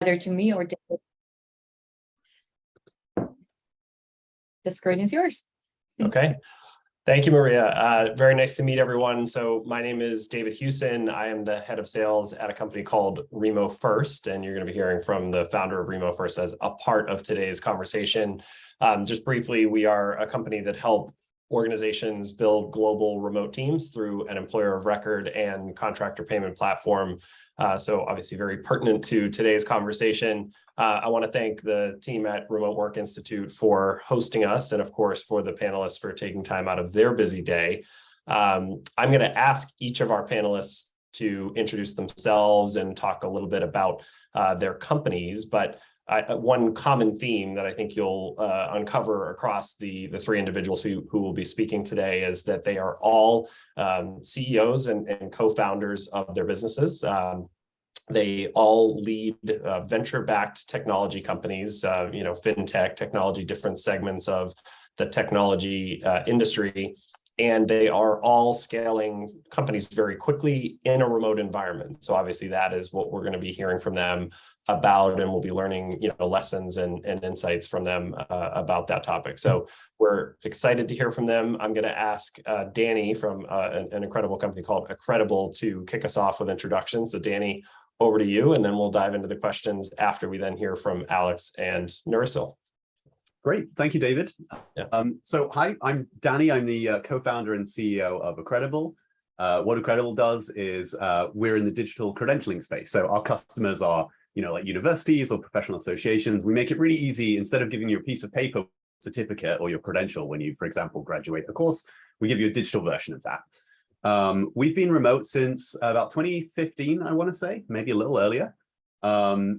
either to me or David. The screen is yours. Okay. Thank you, Maria. Very nice to meet everyone. So my name is David Houston. I am the head of sales at a company called Remofirst, and you're going to be hearing from the founder of Remofirst as a part of today's conversation. Just briefly, we are a company that help organizations build global remote teams through an employer of record and contractor payment platform. So obviously very pertinent to today's conversation. I want to thank the team at Remote Work Institute for hosting us, and of course for the panelists for taking time out of their busy day. I'm going to ask each of our panelists to introduce themselves and talk a little bit about their companies, but one common theme that I think you'll uncover across the three individuals who will be speaking today is that they are all CEOs and co-founders of their businesses. They all lead venture-backed technology companies, fintech, technology, different segments of the technology industry. And they are all scaling companies very quickly in a remote environment. So obviously that is what we're going to be hearing from them about, and we'll be learning, lessons and insights from them about that topic. So we're excited to hear from them. I'm going to ask Danny from an incredible company called Accredible to kick us off with introductions. So Danny, over to you, and then we'll dive into the questions after we then hear from Alex and Nurisil. Great. Thank you, David. Yeah. So hi, I'm Danny. I'm the co-founder and CEO of Accredible. What Accredible does is we're in the digital credentialing space. So our customers are, like universities or professional associations. We make it really easy. Instead of giving you a piece of paper certificate or your credential when you, for example, graduate the course, we give you a digital version of that. We've been remote since about 2015, I want to say, maybe a little earlier.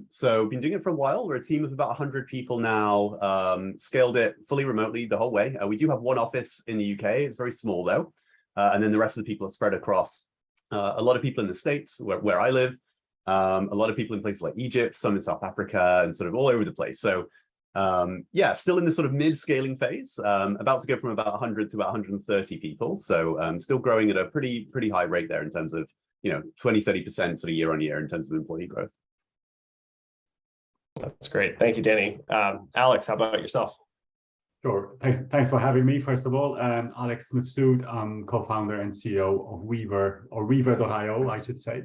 So been doing it for a while. We're a team of about 100 people now, scaled it fully remotely the whole way. We do have one office in the UK. It's very small though. And then the rest of the people are spread across a lot of people in the States where I live, a lot of people in places like Egypt, some in South Africa, and sort of all over the place. So yeah, still in the sort of mid-scaling phase, about to go from about 100 to about 130 people. So still growing at a pretty high rate there in terms of, 20-30% sort of year on year in terms of employee growth. That's great. Thank you, Danny. Alex, how about yourself? Sure. Thanks for having me. First of all, Alex Mifsud, I'm co-founder and CEO of Weaver, or Weaver.io, I should say.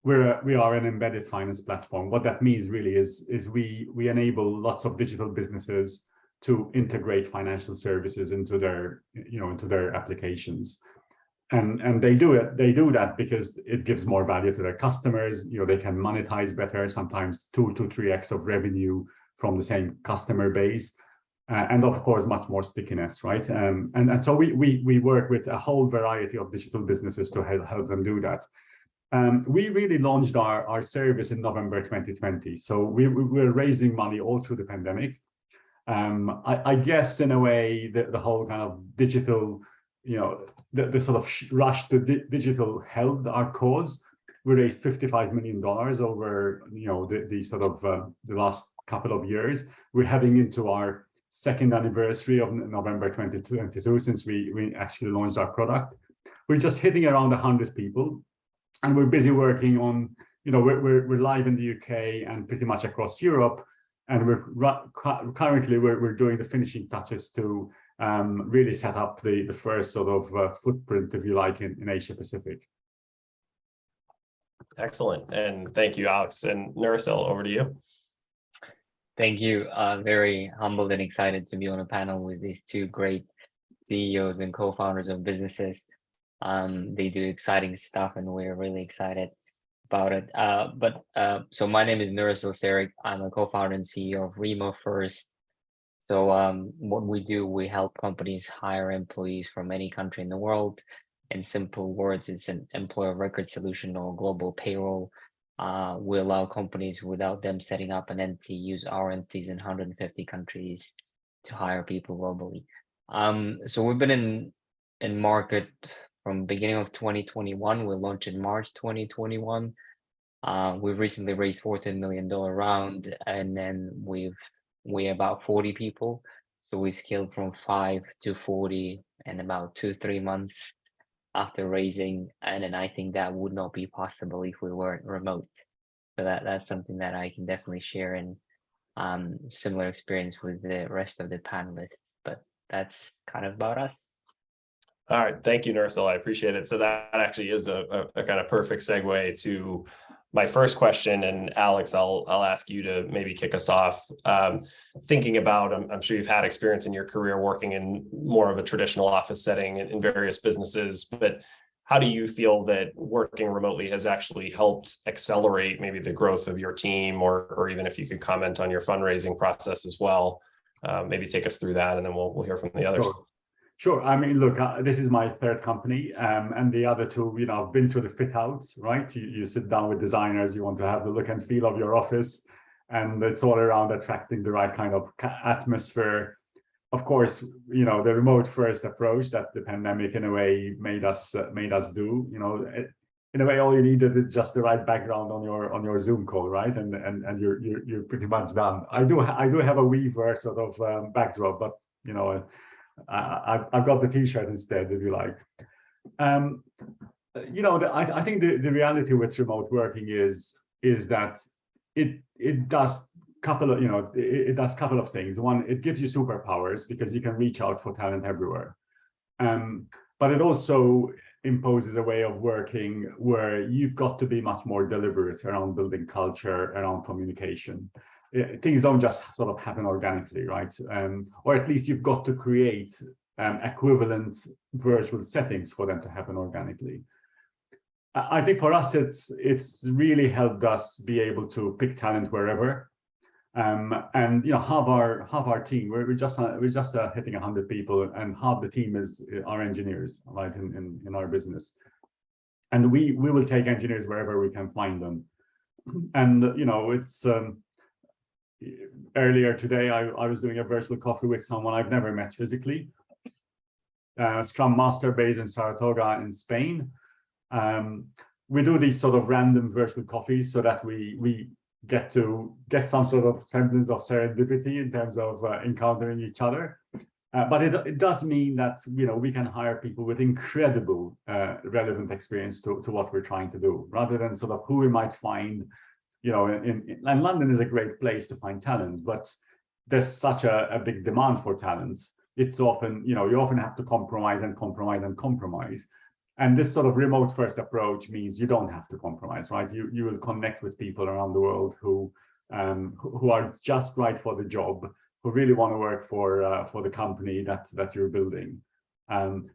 We are an embedded finance platform. What that means really is we enable lots of digital businesses to integrate financial services into their applications. And they do that because it gives more value to their customers. They can monetize better, sometimes 2 to 3x of revenue from the same customer base. And of course, much more stickiness, right? And so we work with a whole variety of digital businesses to help them do that. We really launched our service in November 2020. So we were raising money all through the pandemic. I guess in a way, the whole kind of digital, the sort of rush to digital helped our cause. We raised $55 million over, the sort of the last couple of years. We're heading into our second anniversary of November 2022 since we actually launched our product. We're just hitting around 100 people, and we're busy working on, we're live in the UK and pretty much across Europe, and currently we're doing the finishing touches to really set up the first sort of footprint, if you like, in Asia Pacific. Excellent, and thank you, Alex. And Nurisil, over to you. Thank you. Very humbled and excited to be on a panel with these two great CEOs and co-founders of businesses. They do exciting stuff, and we're really excited about it. So my name is Nurisil Serik. I'm a co-founder and CEO of Remofirst. So what we do, we help companies hire employees from any country in the world. In simple words, it's an employer record solution or global payroll. We allow companies, without them setting up an entity, use our entities in 150 countries to hire people globally. So we've been in market from beginning of 2021. We launched in March 2021. We recently raised $14 million round, and then we're about 40 people. So we scaled from 5 to 40 in about 2-3 months after raising, and then I think that would not be possible if we weren't remote. that's something that I can definitely share, and similar experience with the rest of the panelists. But that's kind of about us. All right, thank you, Nursel. I appreciate it. So that actually is a kind of perfect segue to my first question. And Alex, I'll ask you to maybe kick us off. Thinking about, I'm sure you've had experience in your career working in more of a traditional office setting in various businesses, but how do you feel that working remotely has actually helped accelerate maybe the growth of your team, or even if you could comment on your fundraising process as well, maybe take us through that, and then we'll hear from the others. Sure. I mean, look, this is my third company, and the other two, you know, I've been through the fit outs, right? You sit down with designers, you want to have the look and feel of your office, and it's all around attracting the right kind of atmosphere. Of course, you know, the remote first approach that the pandemic in a way made us do, you know, in a way, all you needed is just the right background on your Zoom call, right? And you're pretty much done. I do have a Weaver sort of backdrop, but you know, I've got the T-shirt instead, if you like. You know, I think the reality with remote working is that it does couple of, you know, it does a couple of things. One, it gives you superpowers because you can reach out for talent everywhere. But it also imposes a way of working where you've got to be much more deliberate around building culture, around communication. Things don't just sort of happen organically, right? Or at least you've got to create equivalent virtual settings for them to happen organically. I think for us, it's really helped us be able to pick talent wherever. And you know, half our team, we're just hitting 100 people, and half the team is our engineers, right, in our business. And we will take engineers wherever we can find them. And you know, it's earlier today, I was doing a virtual coffee with someone I've never met physically, Scrum Master based in Saratoga in Spain. We do these sort of random virtual coffees so that we get some sort of semblance of serendipity in terms of encountering each other. But it does mean that, you know, we can hire people with incredible relevant experience to what we're trying to do, rather than sort of who we might find. You know, and London is a great place to find talent, but there's such a big demand for talent. It's often, you know, you often have to compromise and compromise and compromise. And this sort of remote first approach means you don't have to compromise, right? You will connect with people around the world who are just right for the job, who really want to work for the company that you're building.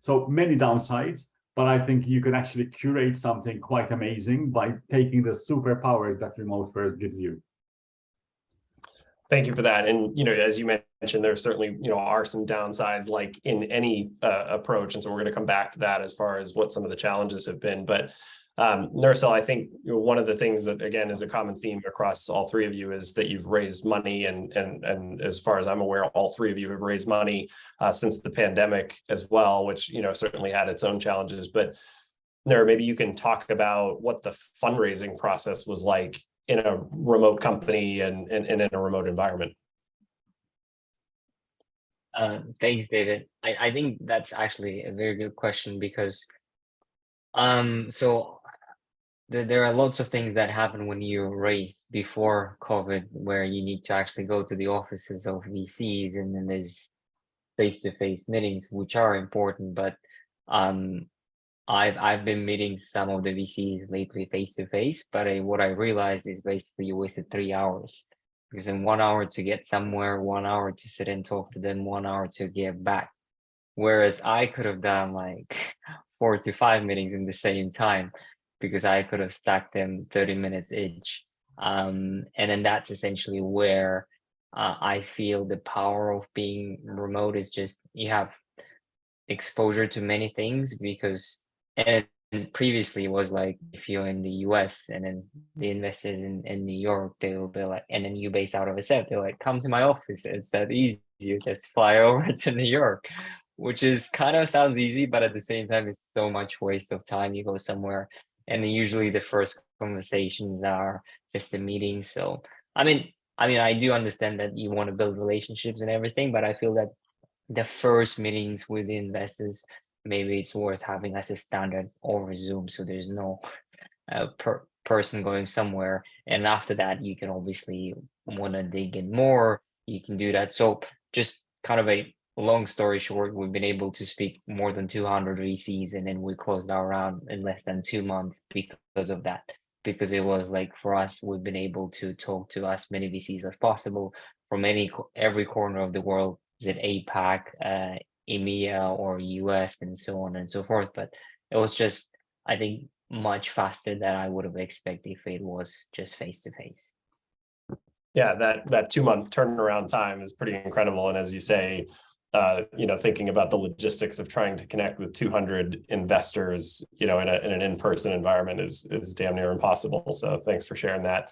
So many downsides, but I think you can actually curate something quite amazing by taking the superpowers that remote first gives you. Thank you for that. And, you know, as you mentioned, there certainly, you know, are some downsides like in any approach. And so we're going to come back to that as far as what some of the challenges have been. But Nursel, I think one of the things that, again, is a common theme across all three of you is that you've raised money. And as far as I'm aware, all three of you have raised money since the pandemic as well, which, you know, certainly had its own challenges. But Nur, maybe you can talk about what the fundraising process was like in a remote company and in a remote environment. Thanks, David. I think that's actually a very good question because so there are lots of things that happen when you raised before COVID, where you need to actually go to the offices of VCs, and then there's face-to-face meetings, which are important. But I've been meeting some of the VCs lately face-to-face, but what I realized is basically you wasted 3 hours, because in 1 hour to get somewhere, 1 hour to sit and talk to them, 1 hour to get back. Whereas I could have done like 4 to 5 meetings in the same time, because I could have stacked them 30 minutes each. And then that's essentially where I feel the power of being remote is just you have exposure to many things, because and previously it was like if you're in the US and then the investors in New York, they will be like, and then you based out of a set, they're like, come to my office. It's that easy. You just fly over to New York, which is kind of sounds easy, but at the same time, it's so much waste of time. You go somewhere and usually the first conversations are just a meeting. So, I mean, I do understand that you want to build relationships and everything, but I feel that the first meetings with the investors, maybe it's worth having as a standard over Zoom, so there's no person going somewhere, and after that you can obviously want to dig in more, you can do that. So just kind of a long story short, we've been able to speak more than 200 VCs, and then we closed our round in less than 2 months because of that. Because it was like, for us, we've been able to talk to as many VCs as possible from every corner of the world. Is it APAC, EMEA, or US, and so on and so forth. But it was just, I think, much faster than I would have expected if it was just face to face. Yeah, that 2-month turnaround time is pretty incredible. And as you say, thinking about the logistics of trying to connect with 200 investors, in an in-person environment is damn near impossible. So thanks for sharing that.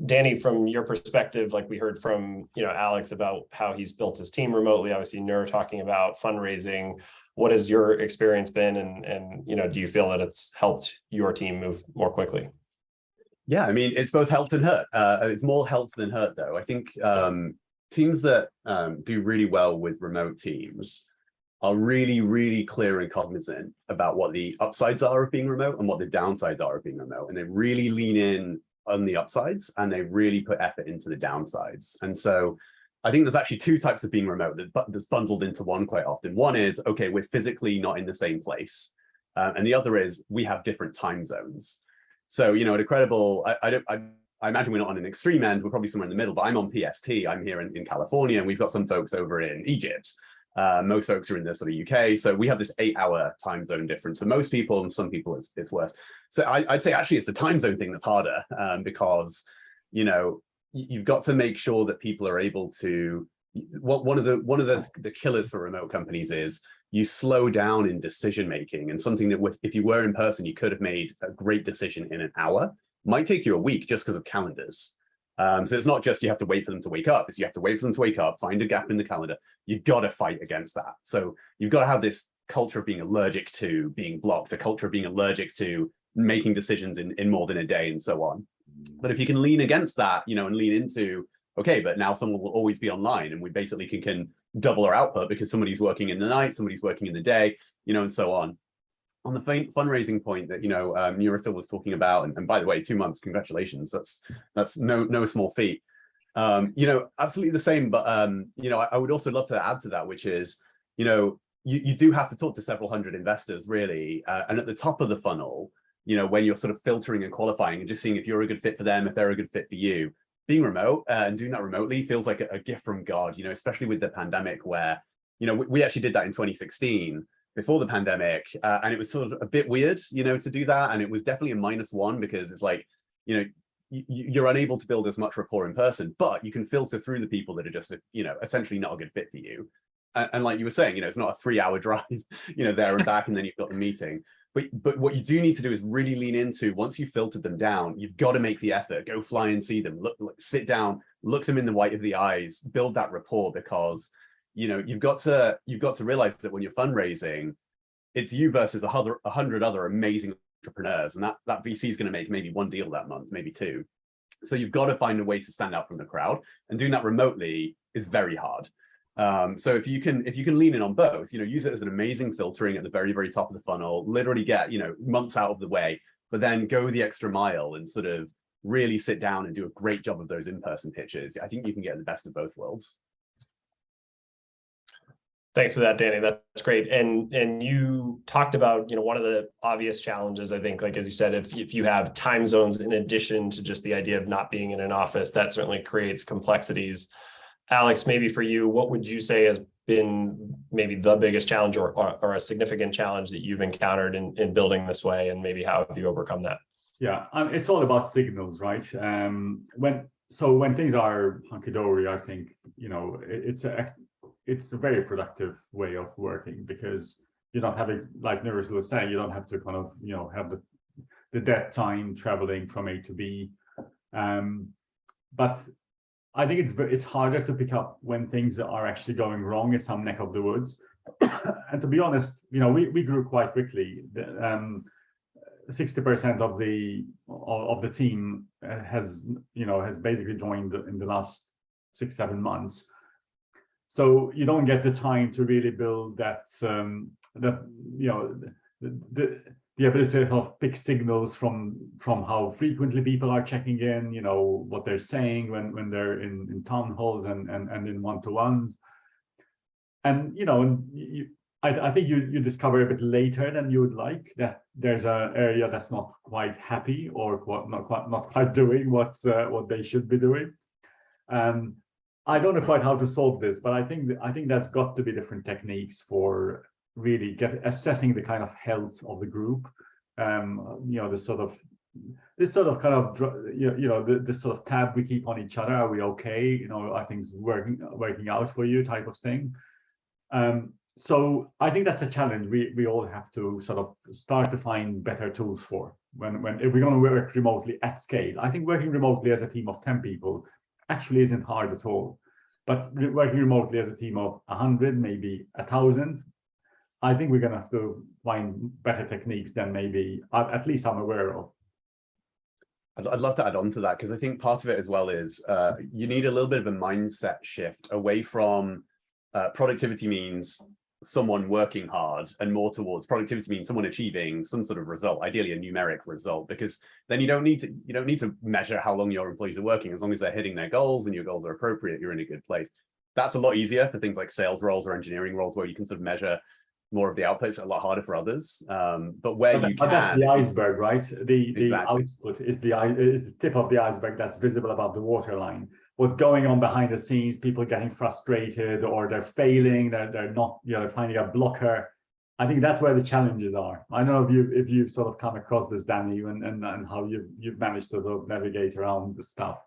Danny, from your perspective, like we heard from, Alex about how he's built his team remotely, obviously Nur talking about fundraising. What has your experience been? And do you feel that it's helped your team move more quickly? Yeah, I mean, it's both helped and hurt. It's more helped than hurt, though. I think teams that do really well with remote teams are really, really clear and cognizant about what the upsides are of being remote and what the downsides are of being remote. And they really lean in on the upsides and they really put effort into the downsides. And so I think there's actually two types of being remote that's bundled into one quite often. One is, okay, we're physically not in the same place. And the other is we have different time zones. So, at Credible, I imagine we're not on an extreme end, we're probably somewhere in the middle, but I'm on PST, I'm here in California, and we've got some folks over in Egypt. Most folks are in the sort of UK. So we have this 8-hour time zone difference. For most people, and some people it's worse. So I'd say actually it's a time zone thing that's harder because, you've got to make sure that people are able to, one of the killers for remote companies is you slow down in decision making, and something that if you were in person, you could have made a great decision in an hour, might take you a week just because of calendars. So it's not just you have to wait for them to wake up, it's you have to wait for them to wake up, find a gap in the calendar. You've got to fight against that. So you've got to have this culture of being allergic to being blocked, a culture of being allergic to making decisions in more than a day and so on. But if you can lean against that, and lean into, okay, but now someone will always be online and we basically can double our output because somebody's working in the night, somebody's working in the day, and so on. On the fundraising point that, Nurita was talking about, and by the way, 2 months, congratulations. That's no small feat. Absolutely the same, but, I would also love to add to that, which is, you do have to talk to several hundred investors really. And at the top of the funnel, when you're sort of filtering and qualifying and just seeing if you're a good fit for them, if they're a good fit for you, being remote and doing that remotely feels like a gift from God, especially with the pandemic where, we actually did that in 2016 before the pandemic. And it was sort of a bit weird, to do that. And it was definitely a -1 because it's like, you're unable to build as much rapport in person, but you can filter through the people that are just, essentially not a good fit for you. And like you were saying, it's not a 3-hour drive, there and back, and then you've got the meeting. But what you do need to do is really lean into, once you've filtered them down, you've got to make the effort, go fly and see them, look, sit down, look them in the white of the eyes, build that rapport, because, you've got to realize that when you're fundraising, it's you versus 100 other amazing entrepreneurs. And that VC is going to make maybe 1 deal that month, maybe 2. So you've got to find a way to stand out from the crowd, and doing that remotely is very hard. So if you can lean in on both, use it as an amazing filtering at the very, very top of the funnel, literally get, months out of the way, but then go the extra mile and sort of really sit down and do a great job of those in-person pitches. I think you can get the best of both worlds. Thanks for that, Danny. That's great. And you talked about, one of the obvious challenges, I think, like, as you said, if you have time zones in addition to just the idea of not being in an office, that certainly creates complexities. Alex, maybe for you, what would you say has been maybe the biggest challenge or a significant challenge that you've encountered in building this way, and maybe how have you overcome that? Yeah, it's all about signals, right? When things are hunky-dory, I think, it's a very productive way of working, because you're not having, like Nurita was saying, you don't have to kind of, have the dead time traveling from A to B. But I think it's harder to pick up when things are actually going wrong in some neck of the woods. And to be honest, we grew quite quickly. 60% of the team has basically joined in the last 6-7 months. So you don't get the time to really build that the ability to sort of pick signals from how frequently people are checking in, what they're saying when they're in town halls and in one-to-ones. And I think you discover a bit later than you would like that there's an area that's not quite happy or not quite doing what they should be doing. I don't know quite how to solve this, but I think there's got to be different techniques for really assessing the kind of health of the group. This sort of tab we keep on each other. Are we okay? Are things working out for you, type of thing. So I think that's a challenge we all have to sort of start to find better tools for if we're going to work remotely at scale. I think working remotely as a team of 10 people actually isn't hard at all, but working remotely as a team of 100, maybe 1,000, I think we're going to have to find better techniques than maybe at least I'm aware of. I'd love to add on to that, because I think part of it as well is you need a little bit of a mindset shift away from productivity means someone working hard, and more towards productivity means someone achieving some sort of result, ideally a numeric result, because then you don't need to measure how long your employees are working. As long as they're hitting their goals and your goals are appropriate, you're in a good place. That's a lot easier for things like sales roles or engineering roles, where you can sort of measure more of the outputs. A lot harder for others, but that's the iceberg, right? The exactly. output is the tip of the iceberg that's visible above the waterline. What's going on behind the scenes, people getting frustrated, or they're failing, they're not, finding a blocker. I think that's where the challenges are. I don't know if you've sort of come across this, Danny, and how you've managed to sort of navigate around the stuff.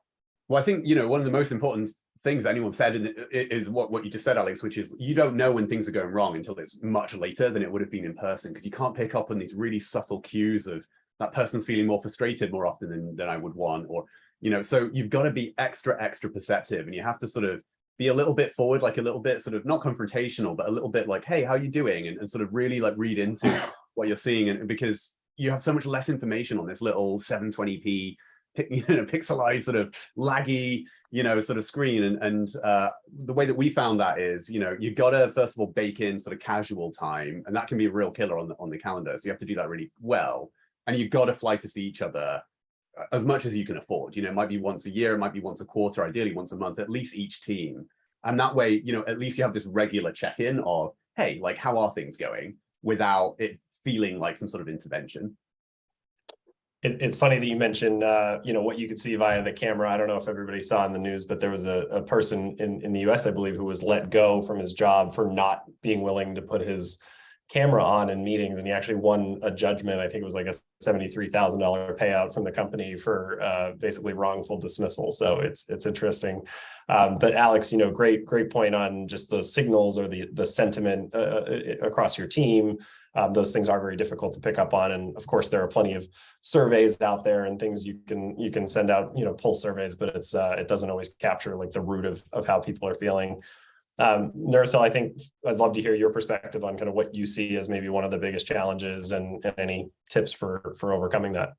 Well, I think, one of the most important things anyone said is what you just said, Alex, which is you don't know when things are going wrong until it's much later than it would have been in person, because you can't pick up on these really subtle cues of that person's feeling more frustrated more often than I would want, or so you've got to be extra perceptive, and you have to sort of be a little bit forward, like a little bit sort of not confrontational, but a little bit like, hey, how are you doing? And sort of really like read into what you're seeing. And because you have so much less information on this little 720p pixelized sort of laggy sort of screen, and the way that we found that is you've got to first of all bake in sort of casual time, and that can be a real killer on the calendar, so you have to do that really well. And you've got to fly to see each other as much as you can afford. It might be once a year, it might be once a quarter, ideally once a month, at least each team. And that way, at least you have this regular check-in of, hey, like, how are things going, without it feeling like some sort of intervention. It's funny that you mentioned, what you could see via the camera. I don't know if everybody saw in the news, but there was a person in the US, I believe, who was let go from his job for not being willing to put his camera on in meetings, and he actually won a judgment. I think it was like a $73,000 payout from the company for basically wrongful dismissal. So it's interesting. But Alex, great point on just those signals or the sentiment across your team. Those things are very difficult to pick up on, and of course there are plenty of surveys out there and things you can send out, pulse surveys, but it doesn't always capture like the root of how people are feeling. Nurcel, I think I'd love to hear your perspective on kind of what you see as maybe one of the biggest challenges, and any tips for overcoming that.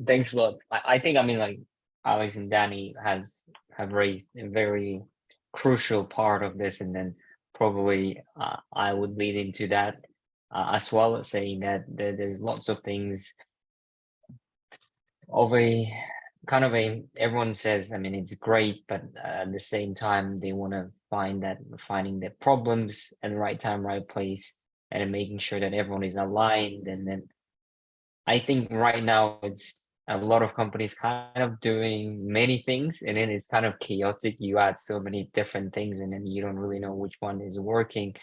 Thanks a lot. I think, like Alex and Danny have raised a very crucial part of this, and then probably I would lead into that as well, saying that there's lots of things of a kind of everyone says, it's great, but at the same time they want to finding the problems at the right time, right place, and then making sure that everyone is aligned. And then I think right now it's a lot of companies kind of doing many things, and then it's kind of chaotic. You add so many different things, and then you don't really know which one is working.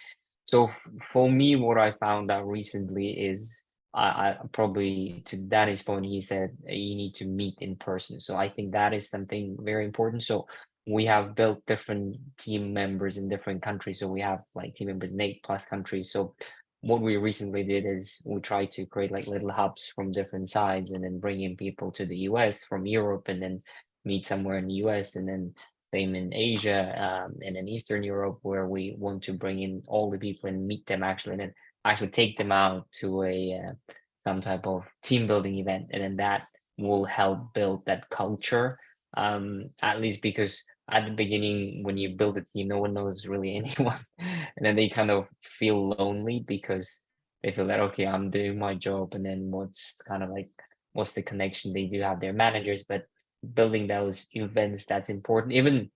So for me, what I found out recently is I probably, to Danny's point, he said you need to meet in person. So I think that is something very important. So we have built different team members in different countries. So we have like team members in 8+ countries. So what we recently did is we tried to create like little hubs from different sides, and then bring in people to the US from Europe, and then meet somewhere in the US, and then same in Asia, and in Eastern Europe, where we want to bring in all the people and meet them actually, and then actually take them out to some type of team building event, and then that will help build that culture, at least because at the beginning when you build a team, no one knows really anyone, and then they kind of feel lonely because they feel that, okay, I'm doing my job, and then what's the connection? They do have their managers, but building those events, that's important. Even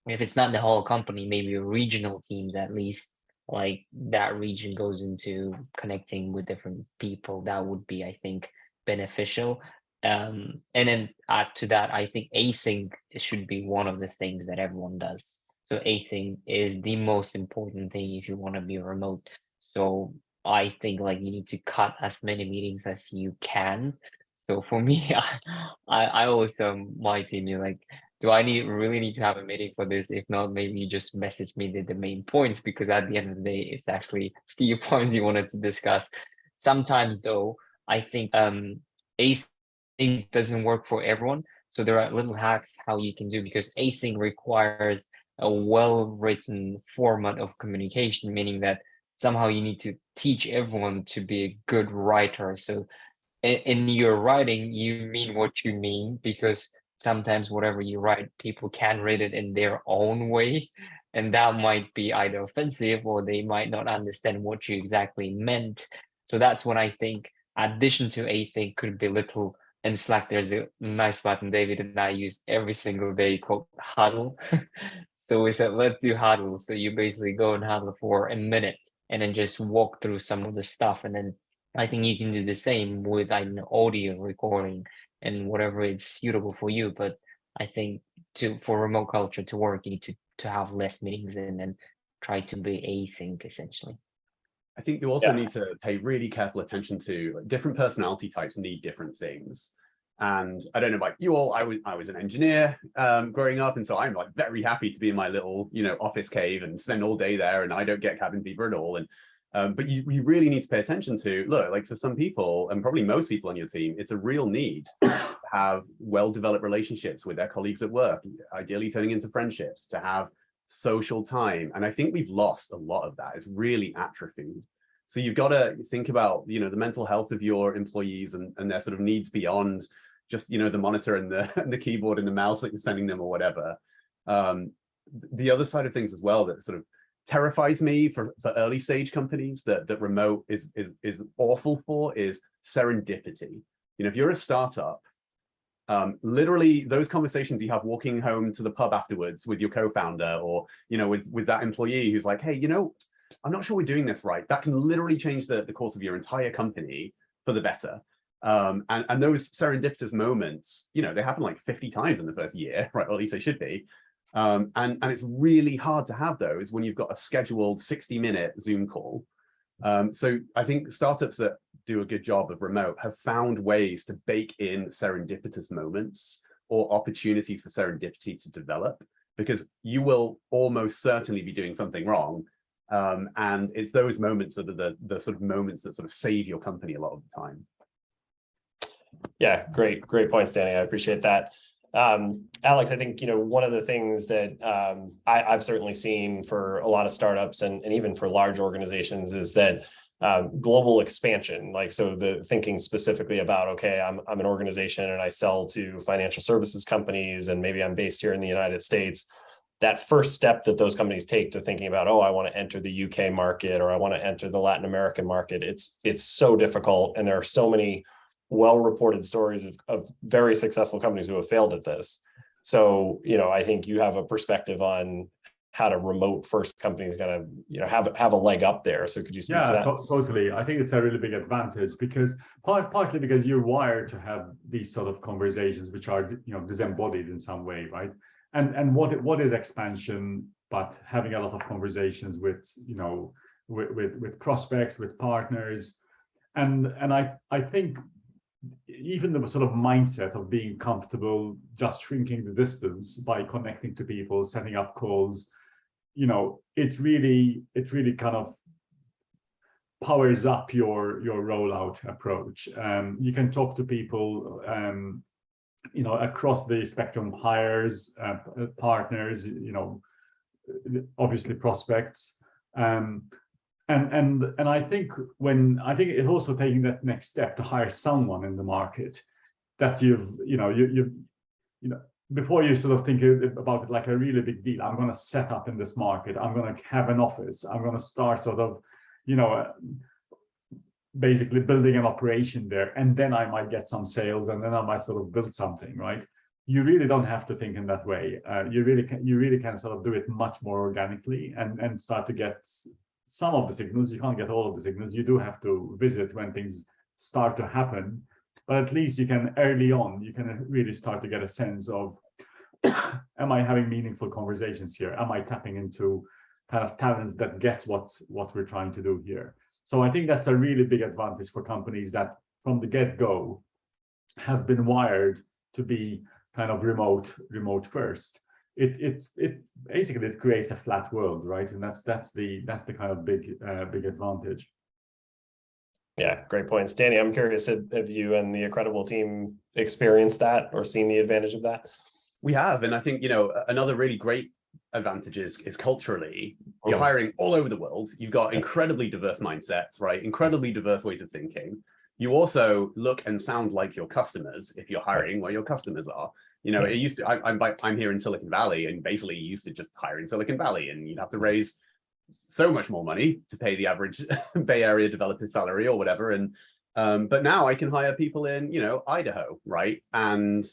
if it's not the whole company, maybe regional teams at least, like that region goes into connecting with different people. That would be, I think, beneficial. And then add to that, I think async should be one of the things that everyone does. So async is the most important thing if you want to be remote. So I think like you need to cut as many meetings as you can. So for me, I always tell my team, you like, do I really need to have a meeting for this? If not, maybe you just message me the main points, because at the end of the day, it's actually few points you wanted to discuss. Sometimes though, I think async doesn't work for everyone. So there are little hacks how you can do, because async requires a well-written format of communication, meaning that somehow you need to teach everyone to be a good writer. So in your writing, you mean what you mean, because sometimes whatever you write, people can read it in their own way, and that might be either offensive or they might not understand what you exactly meant. So that's when I think addition to async could be little. In Slack, there's a nice button David and I use every single day called huddle. So we said, let's do huddle. So you basically go and huddle for a minute and then just walk through some of the stuff. And then I think you can do the same with an audio recording and whatever is suitable for you. But I think for remote culture to work, you need to have less meetings and then try to be async essentially. I think you also need to pay really careful attention to like, different personality types need different things. And I don't know about you all, I was an engineer growing up. And so I'm like very happy to be in my little, office cave and spend all day there. And I don't get cabin fever at all. And but you really need to pay attention to, look, like for some people, and probably most people on your team, it's a real need to have well-developed relationships with their colleagues at work, ideally turning into friendships, to have social time. And I think we've lost a lot of that. It's really atrophied. So you've got to think about, the mental health of your employees and their sort of needs beyond just, the monitor and the keyboard and the mouse that you're sending them or whatever. The other side of things as well that sort of terrifies me for early stage companies that remote is awful for is serendipity. If you're a startup, literally those conversations you have walking home to the pub afterwards with your co-founder or with that employee who's like, hey, I'm not sure we're doing this right, that can literally change the course of your entire company for the better. And those serendipitous moments, they happen like 50 times in the first year, right? Or at least they should be. And it's really hard to have those when you've got a scheduled 60-minute Zoom call. So I think startups that do a good job of remote have found ways to bake in serendipitous moments or opportunities for serendipity to develop, because you will almost certainly be doing something wrong. And it's those moments that are the sort of moments that sort of save your company a lot of the time. Yeah, great points, Danny. I appreciate that. Alex, I think, one of the things that I've certainly seen for a lot of startups and even for large organizations is that global expansion, so the thinking specifically about, okay, I'm an organization and I sell to financial services companies and maybe I'm based here in the United States. That first step that those companies take to thinking about, oh, I want to enter the UK market or I want to enter the Latin American market, it's so difficult. And there are so many well-reported stories of very successful companies who have failed at this. So, I think you have a perspective on how to remote first companies going to, have a leg up there. So could you speak to that? Totally. I think it's a really big advantage because partly because you're wired to have these sort of conversations, which are, disembodied in some way, right? And what is expansion, but having a lot of conversations with, with prospects, with partners. And I think even the sort of mindset of being comfortable just shrinking the distance by connecting to people, setting up calls, it really kind of powers up your rollout approach. You can talk to people across the spectrum, hires, partners, obviously prospects. And I think it's also taking that next step to hire someone in the market that you've before you sort of think about it like a really big deal. I'm going to set up in this market. I'm going to have an office. I'm going to start sort of, basically building an operation there, and then I might get some sales, and then I might sort of build something, right? You really don't have to think in that way. You really can sort of do it much more organically and start to get some of the signals. You can't get all of the signals. You do have to visit when things start to happen, but at least you can early on, you can really start to get a sense of, am I having meaningful conversations here? Am I tapping into kind of talent that gets what we're trying to do here? So I think that's a really big advantage for companies that from the get-go have been wired to be kind of remote first. It basically it creates a flat world, right? And that's the kind of big advantage. Yeah, great points. Danny, I'm curious, have you and the Incredible team experienced that or seen the advantage of that? We have, and I think, you know, another really great advantage is culturally, you're hiring all over the world. You've got incredibly diverse mindsets, right? Incredibly diverse ways of thinking. You also look and sound like your customers if you're hiring where your customers are. You know, it used to, I'm here in Silicon Valley, and basically you used to just hire in Silicon Valley, and you'd have to raise so much more money to pay the average Bay Area developer salary or whatever. And but now I can hire people in, you know, Idaho, right? And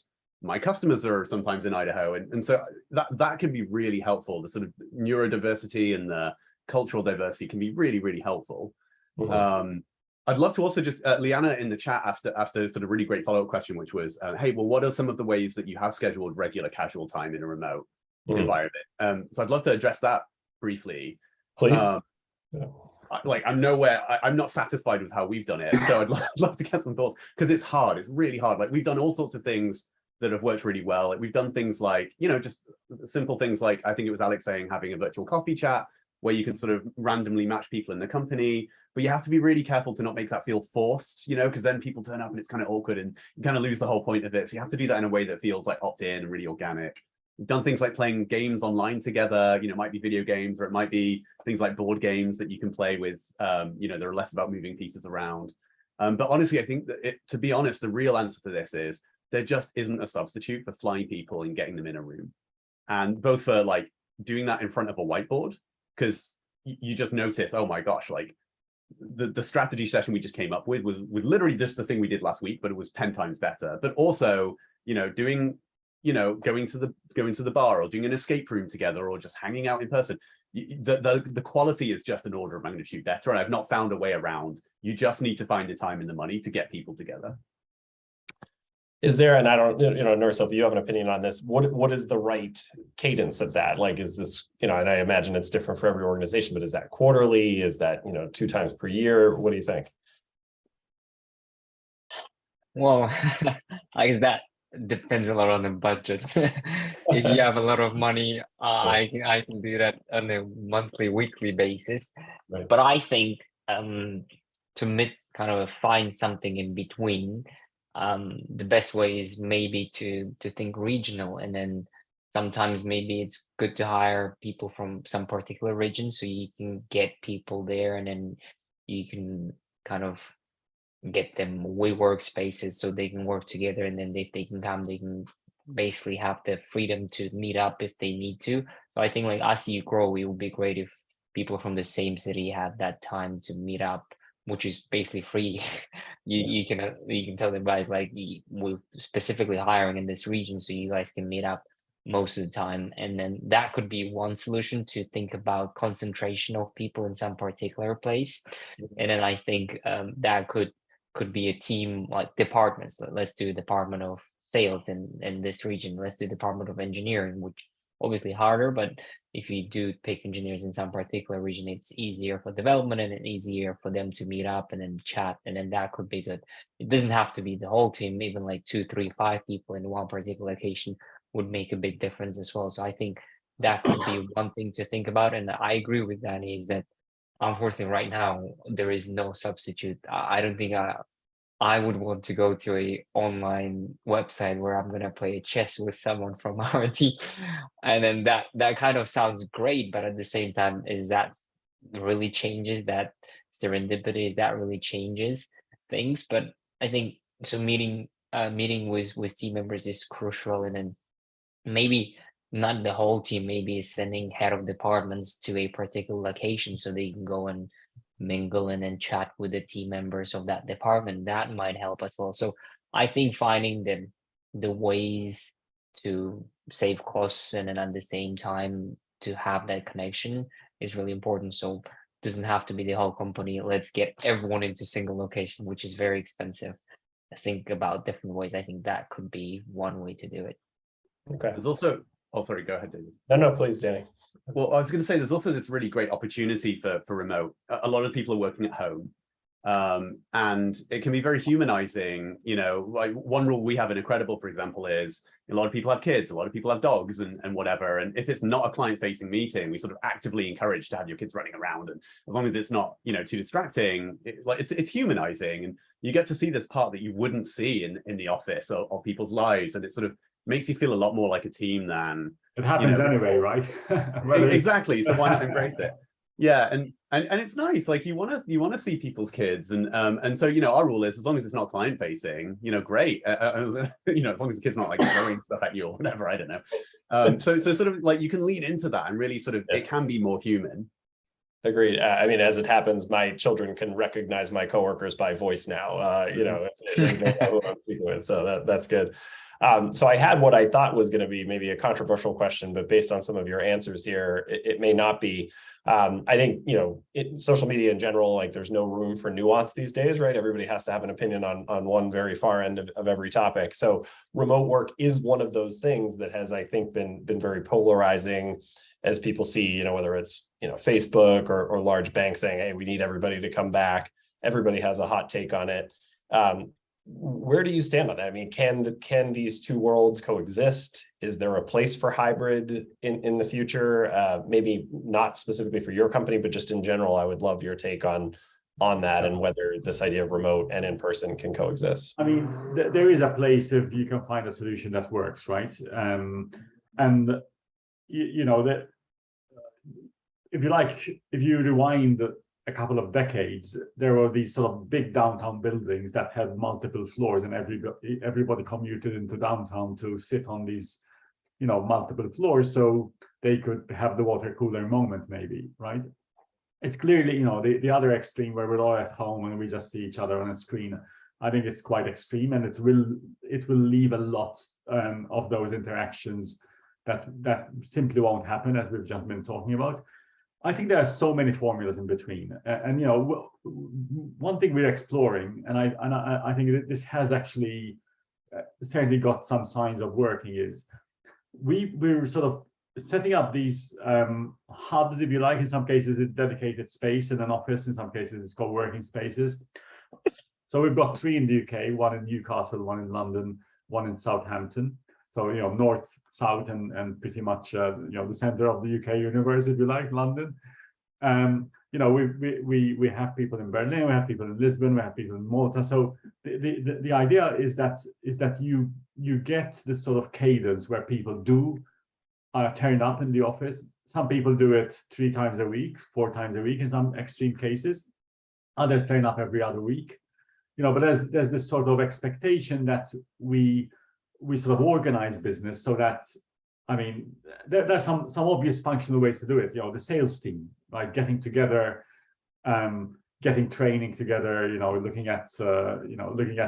my customers are sometimes in Idaho, and so that can be really helpful. The sort of neurodiversity and the cultural diversity can be really helpful. I'd love to also just Liana in the chat asked a sort of really great follow-up question, which was, hey, well, what are some of the ways that you have scheduled regular casual time in a remote environment? So I'd love to address that briefly. Please. I'm nowhere, I'm not satisfied with how we've done it. So I'd love to get some thoughts, because it's hard. It's really hard. Like, we've done all sorts of things that have worked really well. Like, we've done things like, you know, just simple things like, I think it was Alex saying, having a virtual coffee chat where you can sort of randomly match people in the company, but you have to be really careful to not make that feel forced, you know, because then people turn up and it's kind of awkward and you kind of lose the whole point of it. So you have to do that in a way that feels like opt-in and really organic. We've done things like playing games online together, you know, it might be video games, or it might be things like board games that you can play with, you know, they're less about moving pieces around. But honestly, I think that to be honest, the real answer to this is there just isn't a substitute for flying people and getting them in a room. And both for like doing that in front of a whiteboard, because you just notice, oh my gosh, like the strategy session we just came up with was literally just the thing we did last week, but it was 10 times better. But also, you know, doing, you know, going to the bar, or doing an escape room together, or just hanging out in person. The quality is just an order of magnitude better, and I've not found a way around. You just need to find the time and the money to get people together. Is there, and I don't, you know, Nurse, if you have an opinion on this, what is the right cadence of that? Like, is this, you know, and I imagine it's different for every organization, but is that quarterly? Is that, you know, 2 times per year? What do you think? Well, I guess that depends a lot on the budget. If you have a lot of money, I can do that on a monthly, weekly basis. Right. But I think to kind of find something in between, the best way is maybe to think regional, and then sometimes maybe it's good to hire people from some particular region so you can get people there, and then you can kind of get them WeWork spaces so they can work together, and then if they can come, they can basically have the freedom to meet up if they need to. So I think, like, as you grow, it would be great if people from the same city have that time to meet up, which is basically free. You can tell them, guys, like, we're specifically hiring in this region so you guys can meet up most of the time. And then that could be one solution, to think about concentration of people in some particular place. And then I think that could be a team, like departments. Let's do department of sales in this region. Let's do department of engineering, which obviously harder, but if you do pick engineers in some particular region, it's easier for development and it's easier for them to meet up and then chat, and then that could be good. It doesn't have to be the whole team. Even like 2, 3, 5 people in one particular location would make a big difference as well. So I think that could be one thing to think about. And I agree with Danny, is that unfortunately right now there is no substitute. I don't think I would want to go to a online website where I'm gonna play chess with someone from our team, and then that kind of sounds great, but at the same time, is that really changes that serendipity? Is that really changes things? But I think so. Meeting with team members is crucial, and then maybe not the whole team. Maybe sending head of departments to a particular location so they can go and mingle and then chat with the team members of that department, that might help as well. So I think finding the ways to save costs and then at the same time to have that connection is really important. So it doesn't have to be the whole company. Let's get everyone into single location, which is very expensive. Think about different ways. I think that could be one way to do it. Okay. There's also, oh, sorry, go ahead, David. No, please, Danny. Well, I was going to say there's also this really great opportunity for remote. A lot of people are working at home, and it can be very humanizing. You know, like one rule we have in Incredible, for example, is a lot of people have kids, a lot of people have dogs and whatever. And if it's not a client-facing meeting, we sort of actively encourage to have your kids running around. And as long as it's not, you know, too distracting, it's humanizing, and you get to see this part that you wouldn't see in the office or people's lives, and it sort of makes you feel a lot more like a team than. It happens anyway, right? Exactly. So why not embrace it? Yeah, and it's nice. Like you want to see people's kids, and so, you know, our rule is as long as it's not client facing, you know, great. You know, as long as the kid's not like throwing stuff at you or whatever, I don't know. So sort of like you can lean into that and really sort of it can be more human. Agreed. I mean, as it happens, my children can recognize my coworkers by voice now. You know, they know who I'm speaking with, so that's good. So I had what I thought was going to be maybe a controversial question, but based on some of your answers here, it may not be. I think, you know, social media in general, like there's no room for nuance these days, right? Everybody has to have an opinion on one very far end of every topic. So remote work is one of those things that has, I think, been very polarizing as people see, you know, whether it's, you know, Facebook or large banks saying, hey, we need everybody to come back. Everybody has a hot take on it. Where do you stand on that? I mean, can these two worlds coexist? Is there a place for hybrid in the future? Maybe not specifically for your company, but just in general, I would love your take on that and whether this idea of remote and in person can coexist. I mean, there is a place if you can find a solution that works, right? And you know that if you rewind a couple of decades, there were these sort of big downtown buildings that had multiple floors, and everybody commuted into downtown to sit on these, you know, multiple floors, so they could have the water cooler moment, maybe, right? It's clearly, you know, the other extreme where we're all at home and we just see each other on a screen. I think it's quite extreme, and it will leave a lot of those interactions that simply won't happen, as we've just been talking about. I think there are so many formulas in between, and you know, one thing we're exploring, and I think this has actually certainly got some signs of working, is we're sort of setting up these hubs, if you like. In some cases, it's dedicated space in an office. In some cases, it's co-working spaces. So we've got 3 in the UK: one in Newcastle, one in London, one in Southampton. So, you know, north, south, and pretty much, you know, the center of the UK universe, if you like, London. You know, we have people in Berlin, we have people in Lisbon, we have people in Malta. So the idea is that you get this sort of cadence where people do turn up in the office. Some people do it 3 times a week, 4 times a week in some extreme cases. Others turn up every other week. You know, but there's this sort of expectation that we sort of organize business so that, I mean, there's some obvious functional ways to do it. You know, the sales team, like getting together, getting training together, you know, looking at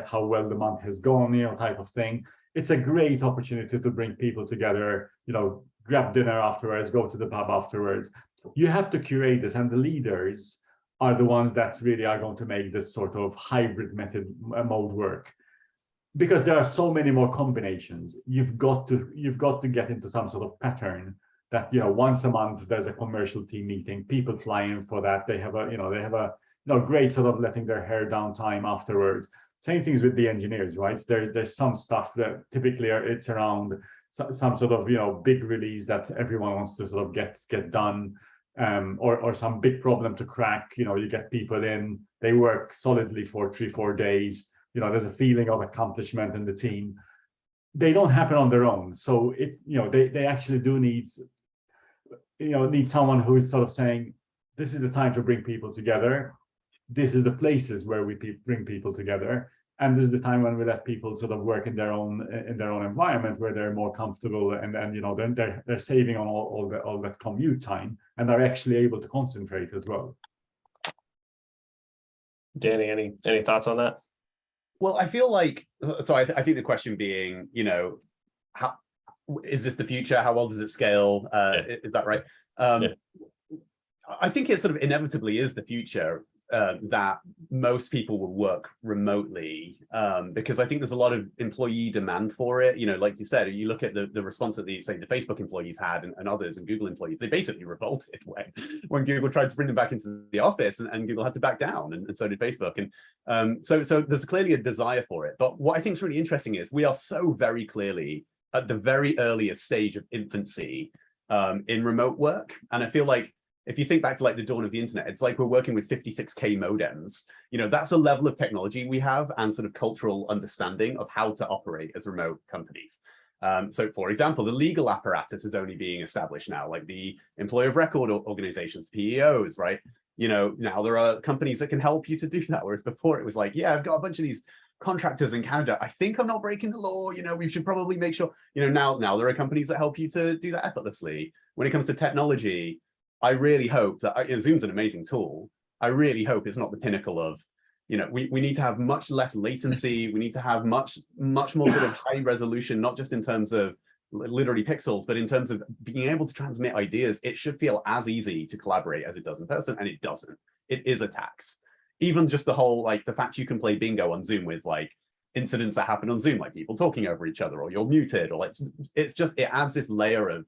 how well the month has gone, you know, type of thing. It's a great opportunity to bring people together, you know, grab dinner afterwards, go to the pub afterwards. You have to curate this, and the leaders are the ones that really are going to make this sort of hybrid mode work. Because there are so many more combinations, you've got to get into some sort of pattern that, you know, once a month there's a commercial team meeting, people fly in for that. They have a great sort of letting their hair down time afterwards. Same things with the engineers, right? There's some stuff that typically it's around some sort of, you know, big release that everyone wants to sort of get done, or some big problem to crack. You know, you get people in, they work solidly for 3-4 days. You know, there's a feeling of accomplishment in the team. They don't happen on their own. So they actually do need someone who's sort of saying, this is the time to bring people together. This is the places where we bring people together. And this is the time when we let people sort of work in their own environment where they're more comfortable, and you know, then they're saving on all that commute time, and are actually able to concentrate as well. Danny, any thoughts on that? Well, I feel like, so I think the question being, how is this the future? How well does it scale? Is that right? Yeah. I think it sort of inevitably is the future, that most people will work remotely, because I think there's a lot of employee demand for it. Like you said, you look at the response that the Facebook employees had and others, and Google employees, they basically revolted when Google tried to bring them back into the office, and Google had to back down, and so did Facebook. And so there's clearly a desire for it. But what I think is really interesting is we are so very clearly at the very earliest stage of infancy in remote work. And I feel like if you think back to like the dawn of the internet, it's like we're working with 56K modems. That's a level of technology we have and sort of cultural understanding of how to operate as remote companies. So for example, the legal apparatus is only being established now, like the employer of record organizations, PEOs, right? Now there are companies that can help you to do that. Whereas before it was like, yeah, I've got a bunch of these contractors in Canada. I think I'm not breaking the law. We should probably make sure, now there are companies that help you to do that effortlessly. When it comes to technology, I really hope that Zoom's an amazing tool. I really hope it's not the pinnacle of, we need to have much less latency. We need to have much more sort of high resolution, not just in terms of literally pixels, but in terms of being able to transmit ideas. It should feel as easy to collaborate as it does in person, and it doesn't. It is a tax. Even just the whole, like the fact you can play bingo on Zoom with like incidents that happen on Zoom, like people talking over each other, or you're muted, or like it adds this layer of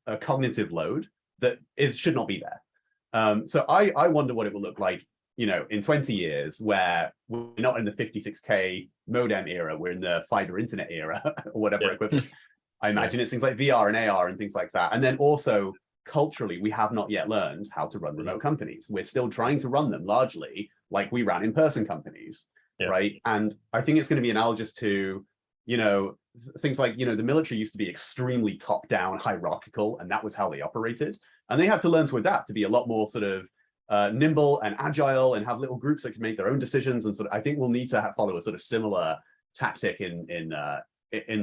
a cognitive load that should not be there. So I wonder what it will look like, in 20 years, where we're not in the 56K modem era, we're in the fiber internet era, or whatever equivalent. I imagine it's things like VR and AR and things like that. And then also culturally, we have not yet learned how to run remote companies. We're still trying to run them largely like we ran in-person companies, right? And I think it's going to be analogous to, things like, the military used to be extremely top-down, hierarchical, and that was how they operated. And they had to learn to adapt to be a lot more sort of nimble and agile, and have little groups that can make their own decisions. And sort of, I think we'll need to follow a sort of similar tactic in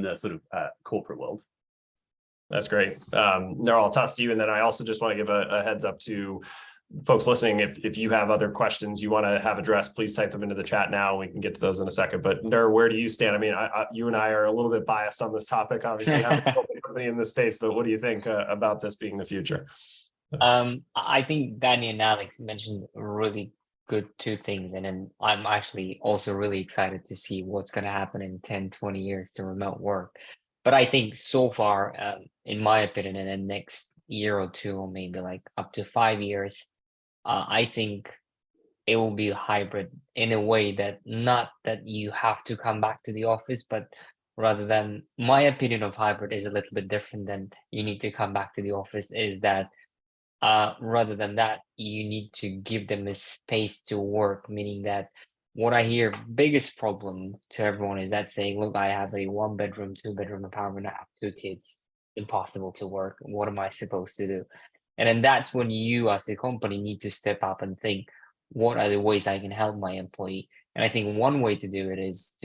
the sort of corporate world. That's great. Neryl, I'll toss to you. And then I also just want to give a heads up to folks listening. If you have other questions you want to have addressed, please type them into the chat now. We can get to those in a second. But Ner, where do you stand? I mean, you and I are a little bit biased on this topic, obviously, having a company in this space, but what do you think about this being the future? I think Danny and Alex mentioned really good two things. And then I'm actually also really excited to see what's going to happen in 10, 20 years to remote work. But I think so far, in my opinion, in the next year or two, or maybe like up to 5 years, I think it will be hybrid in a way that not that you have to come back to the office, but rather than, my opinion of hybrid is a little bit different than you need to come back to the office, is that rather than that, you need to give them a space to work, meaning that what I hear biggest problem to everyone is that saying, look, I have a 1-bedroom, 2-bedroom apartment, I have 2 kids, impossible to work. What am I supposed to do? And then that's when you as a company need to step up and think, what are the ways I can help my employee? And I think one way to do it is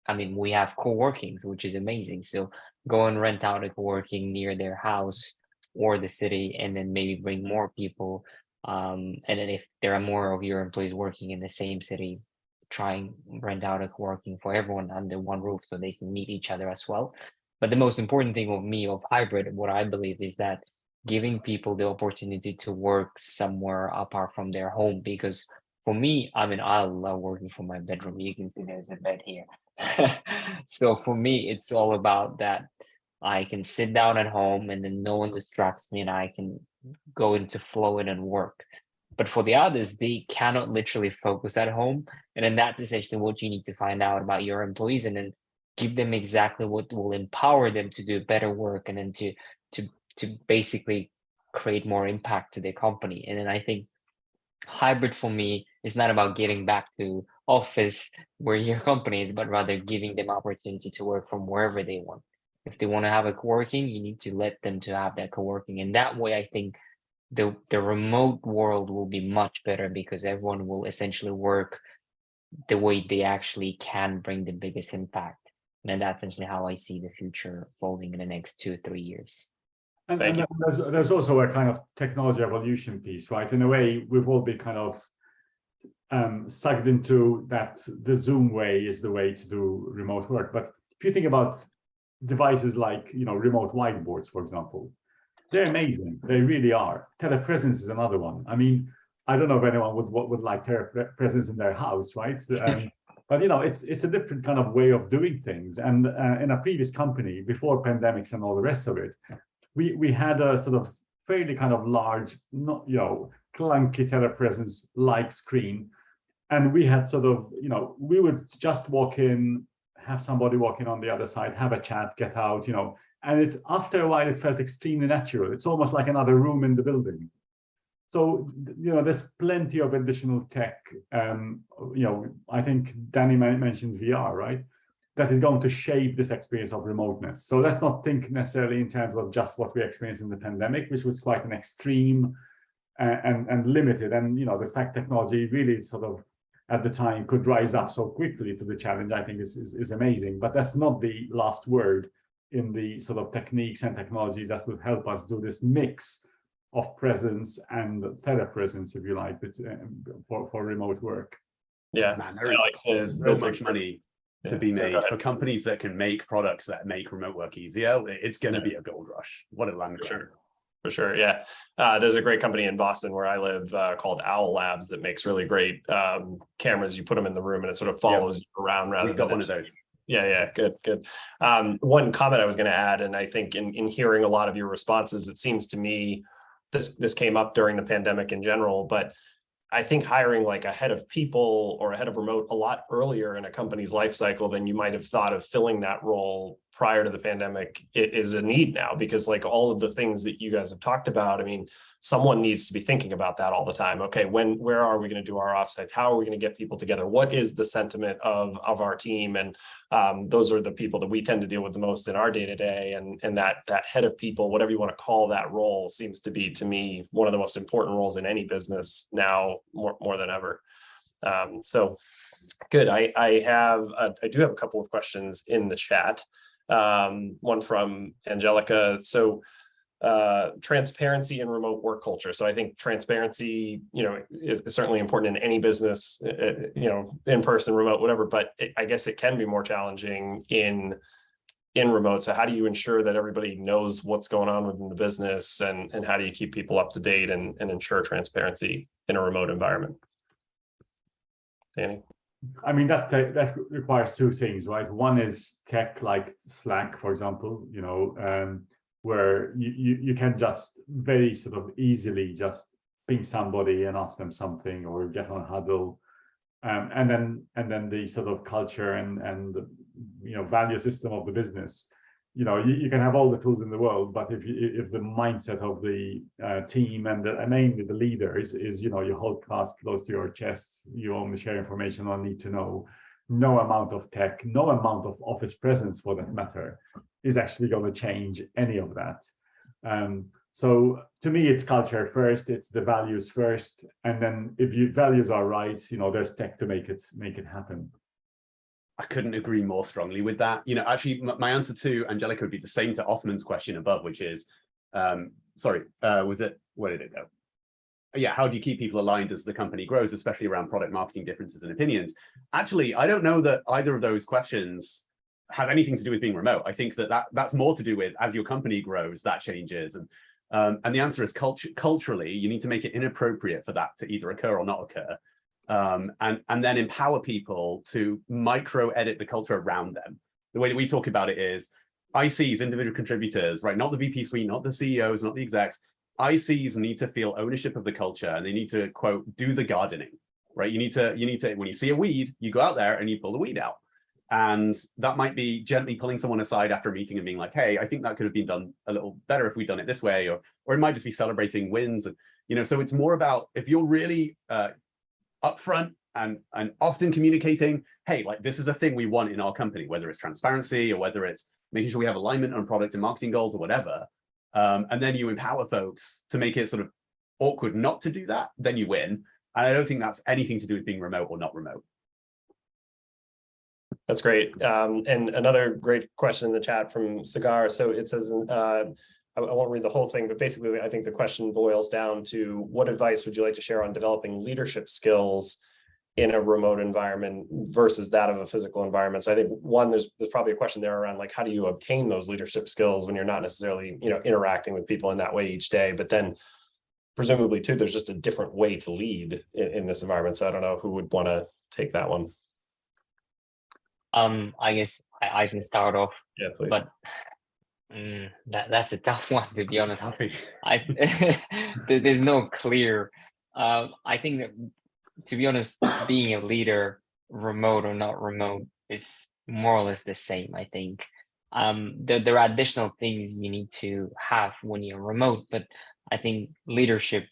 we have co-workings, which is amazing. So go and rent out a co-working near their house or the city, and then maybe bring more people. And then if there are more of your employees working in the same city, try and rent out a co-working for everyone under one roof so they can meet each other as well. But the most important thing of hybrid, what I believe, is that giving people the opportunity to work somewhere apart from their home. Because for me, I love working from my bedroom. You can see there's a bed here. So for me, it's all about that. I can sit down at home and then no one distracts me and I can go into flow and work. But for the others, they cannot literally focus at home. And then that's essentially what you need to find out about your employees, and then give them exactly what will empower them to do better work, and then to basically create more impact to the company. And then I think hybrid for me is not about getting back to office where your company is, but rather giving them opportunity to work from wherever they want. If they want to have a co-working, you need to let them to have that co-working. And that way, I think the remote world will be much better, because everyone will essentially work the way they actually can bring the biggest impact. And that's essentially how I see the future evolving in the next 2 or 3 years. And Thank you. there's also a kind of technology evolution piece, right? In a way, we've all been kind of sucked into that the Zoom way is the way to do remote work. But if you think about devices like, remote whiteboards, for example, they're amazing. They really are. Telepresence is another one. I mean, I don't know if anyone would like telepresence in their house, right? But it's a different kind of way of doing things. And in a previous company, before pandemics and all the rest of it, we had a sort of fairly kind of large, not clunky telepresence like screen, and we had sort of we would just walk in, have somebody walk in on the other side, have a chat, get out, and it after a while it felt extremely natural. It's almost like another room in the building. So there's plenty of additional tech. I think Danny mentioned VR, right? That is going to shape this experience of remoteness. So let's not think necessarily in terms of just what we experienced in the pandemic, which was quite an extreme and limited. And the fact technology really sort of at the time could rise up so quickly to the challenge, I think is amazing. But that's not the last word in the sort of techniques and technologies that will help us do this mix of presence and telepresence, if you like, for remote work. Yeah, Man, there is so much money to be made for companies that can make products that make remote work easier. It's going to be a gold rush. What a land grab. For sure. Yeah. There's a great company in Boston where I live called Owl Labs that makes really great cameras. You put them in the room and it sort of follows you around rather We've got one of those. Yeah. Good. One comment I was going to add, and I think in hearing a lot of your responses, it seems to me this came up during the pandemic in general, but I think hiring like a head of people or a head of remote a lot earlier in a company's life cycle than you might have thought of filling that role prior to the pandemic, it is a need now, because like all of the things that you guys have talked about, I mean, someone needs to be thinking about that all the time. Okay, where are we going to do our offsites? How are we going to get people together? What is the sentiment of our team? And those are the people that we tend to deal with the most in our day-to-day. And that head of people, whatever you want to call that role, seems to be, to me, one of the most important roles in any business now more than ever. So good. I do have a couple of questions in the chat. One from Angelica. So transparency in remote work culture. So I think transparency, is certainly important in any business, in person, remote, whatever, but I guess it can be more challenging in remote. So how do you ensure that everybody knows what's going on within the business, and how do you keep people up to date and ensure transparency in a remote environment? Danny? I mean, that requires two things, right? One is tech like Slack, for example, where you can just very sort of easily just ping somebody and ask them something, or get on a huddle, and then the sort of culture and the value system of the business. You can have all the tools in the world, but if the mindset of the team and mainly the leaders is you hold cards close to your chest, you only share information on need to know, no amount of tech, no amount of office presence for that matter is actually going to change any of that. So to me, it's culture first, it's the values first, and then if your values are right, there's tech to make it happen. I couldn't agree more strongly with that. Actually, my answer to Angelica would be the same to Othman's question above, which is, where did it go? Yeah, how do you keep people aligned as the company grows, especially around product marketing differences and opinions? Actually, I don't know that either of those questions have anything to do with being remote. I think that's more to do with, as your company grows, that changes. And the answer is culturally, you need to make it inappropriate for that to either occur or not occur. And then empower people to micro edit the culture around them. The way that we talk about it is ICs, individual contributors, right? Not the VP suite, not the CEOs, not the execs. ICs need to feel ownership of the culture, and they need to, quote, do the gardening, right? You need to, when you see a weed, you go out there and you pull the weed out. And that might be gently pulling someone aside after a meeting and being like, hey, I think that could have been done a little better if we'd done it this way, or it might just be celebrating wins. And, so it's more about, if you're really upfront and often communicating, hey, like this is a thing we want in our company, whether it's transparency or whether it's making sure we have alignment on product and marketing goals or whatever. And then you empower folks to make it sort of awkward not to do that, then you win. And I don't think that's anything to do with being remote or not remote. That's great. And another great question in the chat from Cigar. So it says, I won't read the whole thing, but basically I think the question boils down to, what advice would you like to share on developing leadership skills in a remote environment versus that of a physical environment. So I think one, there's probably a question there around like, how do you obtain those leadership skills when you're not necessarily, interacting with people in that way each day? But then presumably too, there's just a different way to lead in this environment. So I don't know who would want to take that one. I guess I can start off, Yeah, please. but that's a tough one, to be honest. There's no clear. I think that, to be honest, being a leader, remote or not remote, is more or less the same. I think there are additional things you need to have when you're remote, but I think leadership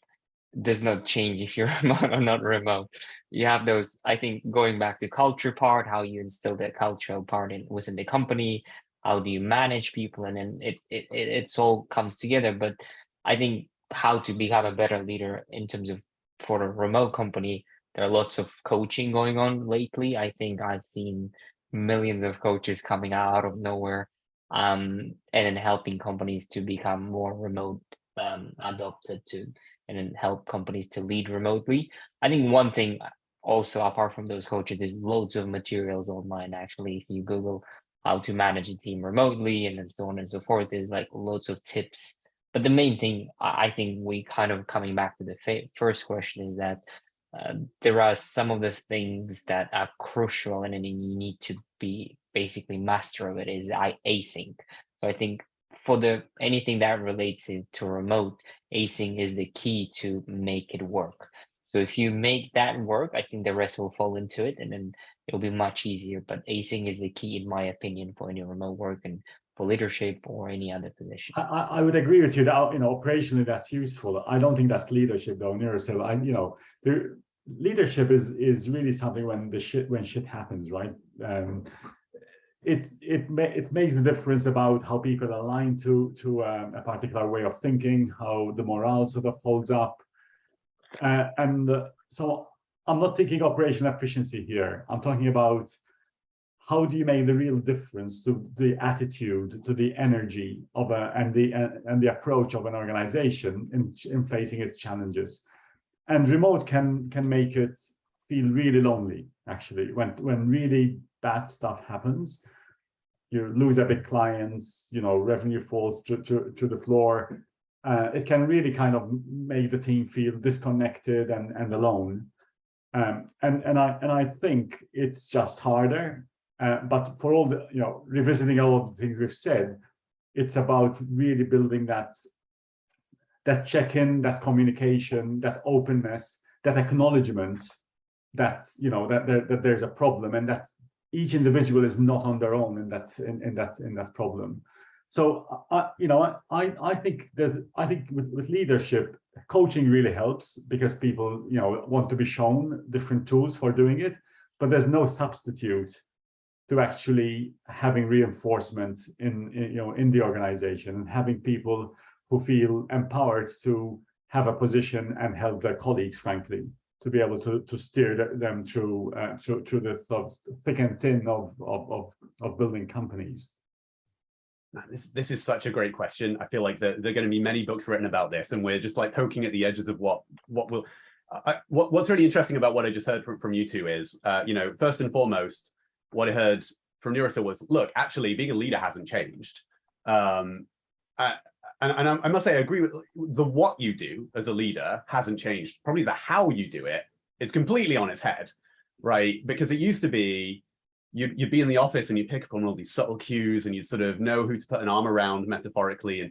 does not change if you're remote or not remote. You have those, I think, going back to culture part, how you instill that cultural part within the company, how do you manage people, and then it's all comes together. But I think how to become a better leader in terms of, for a remote company, there are lots of coaching going on lately. I think I've seen millions of coaches coming out of nowhere, and then helping companies to become more remote adopted to, and then help companies to lead remotely. I think one thing also, apart from those coaches, there's loads of materials online. Actually, if you Google how to manage a team remotely and then so on and so forth, there's like loads of tips. But the main thing, I think, we kind of coming back to the first question, is that there are some of the things that are crucial, and then you need to be basically master of it, is async. So I think for anything that relates to remote, async is the key to make it work. So if you make that work, I think the rest will fall into it, and then it'll be much easier. But async is the key, in my opinion, for any remote work and for leadership or any other position. I would agree with you that, operationally that's useful. I don't think that's leadership though, near. So leadership is really something when shit happens, right? It makes the difference about how people align to a particular way of thinking, how the morale sort of holds up. So I'm not thinking operational efficiency here. I'm talking about how do you make the real difference to the attitude, to the energy of and the approach of an organization in facing its challenges. And remote can make it feel really lonely, actually, when really bad stuff happens. You lose a big client, revenue falls to the floor. It can really kind of make the team feel disconnected and alone. And I think it's just harder. But for all the, revisiting all of the things we've said, it's about really building that check-in, that communication, that openness, that acknowledgement that that there's a problem, and each individual is not on their own in that problem. So I think with leadership, coaching really helps, because people want to be shown different tools for doing it, but there's no substitute to actually having reinforcement in the organization, and having people who feel empowered to have a position and help their colleagues, frankly, to be able to steer them through the sort of thick and thin of building companies. This is such a great question. I feel like there are going to be many books written about this, and we're just like poking at the edges of what's really interesting about what I just heard from you two is, first and foremost, what I heard from Nurisa was, look, actually being a leader hasn't changed. And I must say, I agree with the what you do as a leader hasn't changed. Probably the how you do it is completely on its head, right? Because it used to be, you'd be in the office and you pick up on all these subtle cues, and you sort of know who to put an arm around metaphorically.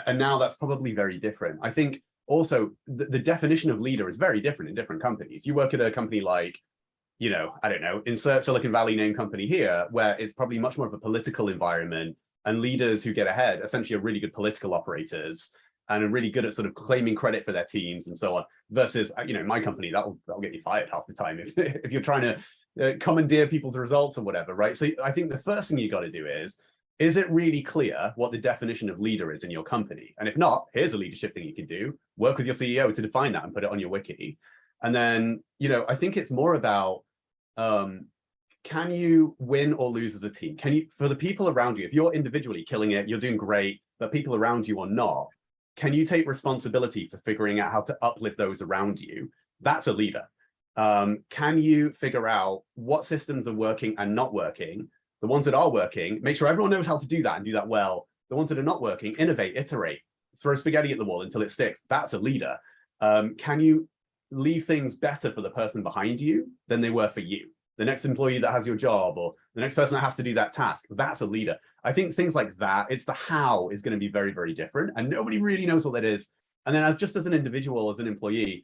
And now that's probably very different. I think also the definition of leader is very different in different companies. You work at a company like, I don't know, insert Silicon Valley name company here, where it's probably much more of a political environment, and leaders who get ahead essentially are really good political operators and are really good at sort of claiming credit for their teams and so on, versus, in my company, that'll get you fired half the time if you're trying to commandeer people's results or whatever, right? So I think the first thing you got to do is it really clear what the definition of leader is in your company? And if not, here's a leadership thing you can do. Work with your CEO to define that and put it on your wiki. And then, I think it's more about, can you win or lose as a team? Can you, for the people around you, if you're individually killing it, you're doing great, but people around you are not, can you take responsibility for figuring out how to uplift those around you? That's a leader. Can you figure out what systems are working and not working? The ones that are working, make sure everyone knows how to do that and do that well. The ones that are not working, innovate, iterate, throw spaghetti at the wall until it sticks. That's a leader. Can you leave things better for the person behind you than they were for you? The next employee that has your job, or the next person that has to do that task, that's a leader. I think things like that, it's the how is going to be very, very different, and nobody really knows what that is. And then just as an individual, as an employee,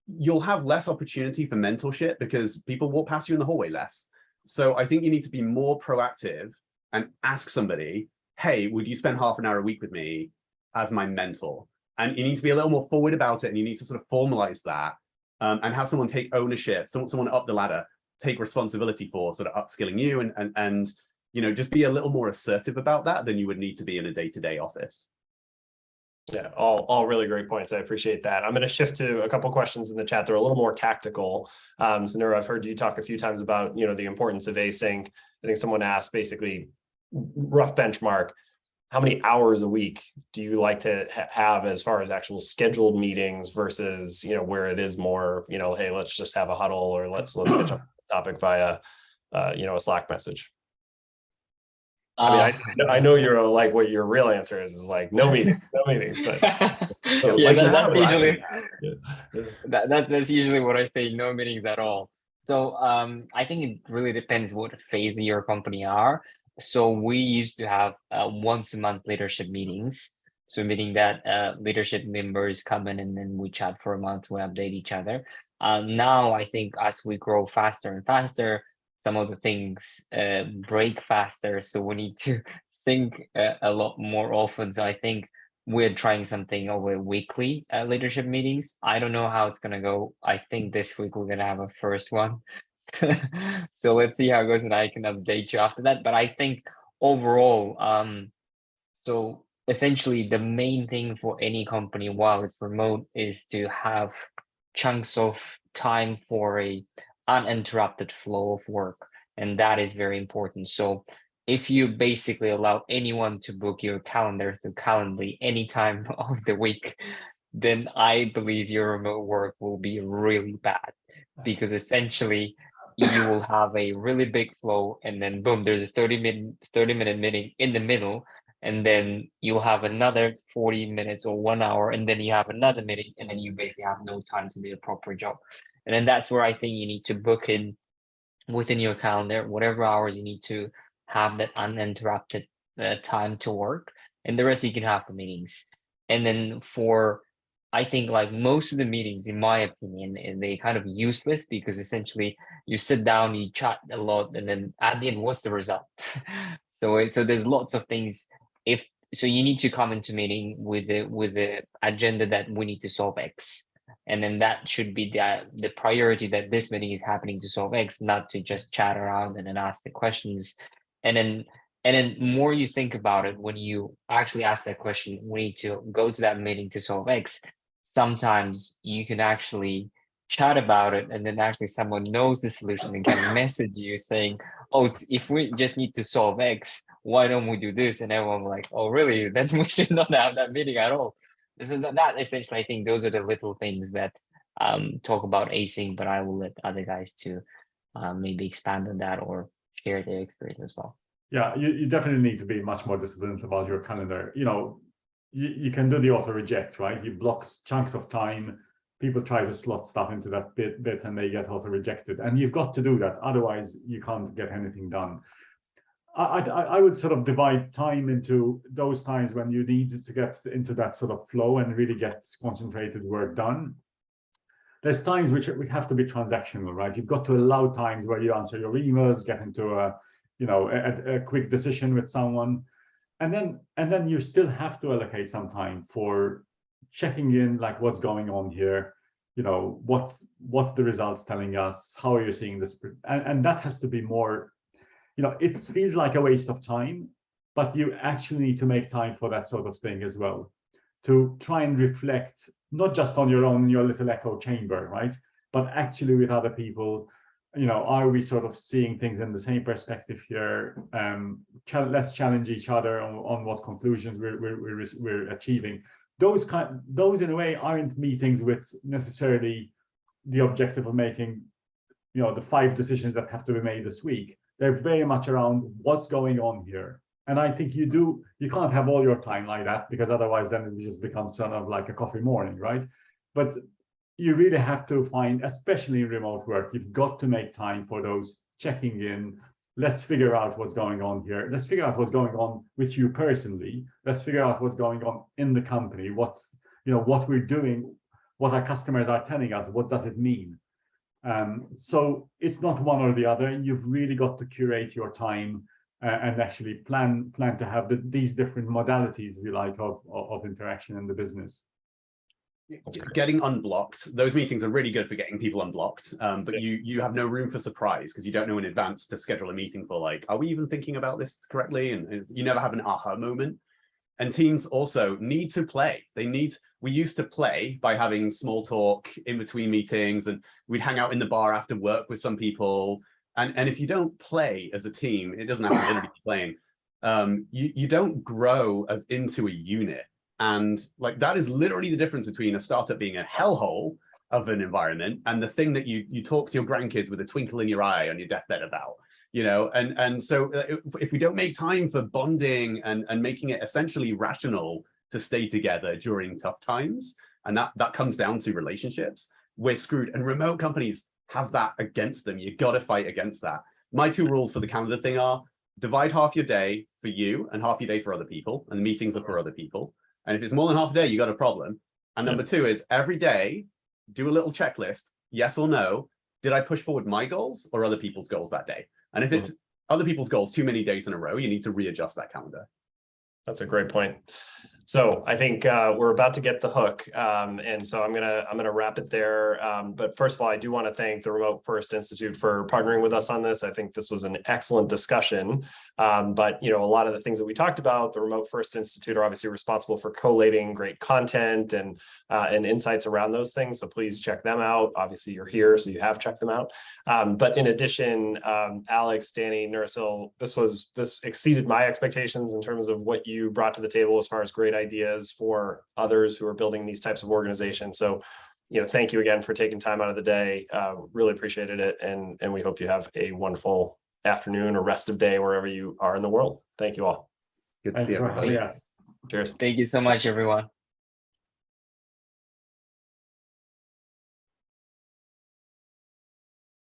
you'll have less opportunity for mentorship because people walk past you in the hallway less. So I think you need to be more proactive and ask somebody, hey, would you spend half an hour a week with me as my mentor? And you need to be a little more forward about it, and you need to sort of formalize that and have someone take ownership, someone up the ladder, take responsibility for sort of upskilling you, and you know, just be a little more assertive about that than you would need to be in a day-to-day office. Yeah, all really great points. I appreciate that. I'm going to shift to a couple questions in the chat. They're a little more tactical. So Nura, I've heard you talk a few times about, you know, the importance of async. I think someone asked basically rough benchmark. How many hours a week do you like to have as far as actual scheduled meetings versus, you know, where it is more, you know, hey, let's just have a huddle, or let's catch up on this topic via, you know, a Slack message. I mean, I know you're like, what your real answer is like no meetings, but yeah, that's usually yeah. that's usually what I say. No meetings at all. So I think it really depends what phase of your company are. So we used to have once a month leadership meetings. So meaning that leadership members come in and then we chat for a month, we update each other. Now I think as we grow faster and faster, some of the things break faster, so we need to think a lot more often. So I think we're trying something over weekly leadership meetings. I don't know how it's gonna go. I think this week we're gonna have a first one. So let's see how it goes, and I can update you after that. But I think overall, so essentially the main thing for any company while it's remote is to have chunks of time for a uninterrupted flow of work, and that is very important. So if you basically allow anyone to book your calendar through Calendly any time of the week, then I believe your remote work will be really bad, because essentially you will have a really big flow, and then boom, there's a 30-minute meeting in the middle, and then you'll have another 40 minutes or 1 hour, and then you have another meeting, and then you basically have no time to do a proper job. And then that's where I think you need to book in within your calendar, whatever hours you need to have that uninterrupted time to work, and the rest you can have for meetings. And then for, I think like most of the meetings, in my opinion, and they kind of useless, because essentially you sit down, you chat a lot, and then at the end, what's the result? So there's lots of things. So you need to come into meeting with the agenda that we need to solve X. And then that should be the priority, that this meeting is happening to solve X, not to just chat around and then ask the questions. And then more you think about it, when you actually ask that question, we need to go to that meeting to solve X. Sometimes you can actually chat about it, and then actually someone knows the solution and can message you saying, oh, if we just need to solve X, why don't we do this? And everyone will like, oh, really? Then we should not have that meeting at all. So that essentially, I think those are the little things that talk about async, but I will let other guys to maybe expand on that or share their experience as well. Yeah, you definitely need to be much more disciplined about your calendar. You know, you can do the auto reject, right? You block chunks of time. People try to slot stuff into that bit and they get auto rejected. And you've got to do that. Otherwise, you can't get anything done. I would sort of divide time into those times when you need to get into that sort of flow and really get concentrated work done. There's times which have to be transactional, right? You've got to allow times where you answer your emails, get into a quick decision with someone, and then you still have to allocate some time for checking in, like what's going on here, you know, what's the results telling us, how are you seeing this, and that has to be more. You know, it feels like a waste of time, but you actually need to make time for that sort of thing as well, to try and reflect not just on your own, in your little echo chamber, right? But actually with other people, you know, are we sort of seeing things in the same perspective here? Let's challenge each other on what conclusions we're achieving. Those in a way aren't meetings with necessarily the objective of making, the 5 decisions that have to be made this week. They're very much around what's going on here. And I think you can't have all your time like that, because otherwise then it just becomes sort of like a coffee morning, right? But you really have to find, especially in remote work, you've got to make time for those checking in. Let's figure out what's going on here. Let's figure out what's going on with you personally. Let's figure out what's going on in the company. What we're doing, what our customers are telling us. What does it mean? So it's not one or the other. You've really got to curate your time and actually plan to have these different modalities, if you like, of interaction in the business. Getting unblocked, those meetings are really good for getting people unblocked, but you have no room for surprise, because you don't know in advance to schedule a meeting for, like, are we even thinking about this correctly? And you never have an aha moment. And teams also need to play. We used to play by having small talk in between meetings, and we'd hang out in the bar after work with some people. And if you don't play as a team, it doesn't have to literally be playing. You don't grow as into a unit. And like, that is literally the difference between a startup being a hellhole of an environment and the thing that you talk to your grandkids with a twinkle in your eye on your deathbed about, and so if we don't make time for bonding and making it essentially rational to stay together during tough times, and that comes down to relationships, we're screwed. And remote companies have that against them. You got to fight against that. My 2 rules for the calendar thing are: divide half your day for you and half your day for other people, and the meetings are for other people. And if it's more than half a day, you got a problem. And number 2 is every day, do a little checklist, yes or no. Did I push forward my goals or other people's goals that day? And if it's other people's goals too many days in a row, you need to readjust that calendar. That's a great point. So I think we're about to get the hook, and so I'm gonna wrap it there. But first of all, I do want to thank the Remofirst Institute for partnering with us on this. I think this was an excellent discussion. But a lot of the things that we talked about, the Remofirst Institute are obviously responsible for collating great content and insights around those things. So please check them out. Obviously, you're here, so you have checked them out. But in addition, Alex, Danny, Nursil, this exceeded my expectations in terms of what you brought to the table as far as great ideas for others who are building these types of organizations. So, thank you again for taking time out of the day. Really appreciated it. And we hope you have a wonderful afternoon or rest of day wherever you are in the world. Thank you all. Good to see everybody. Yes. Cheers. Thank you so much, everyone.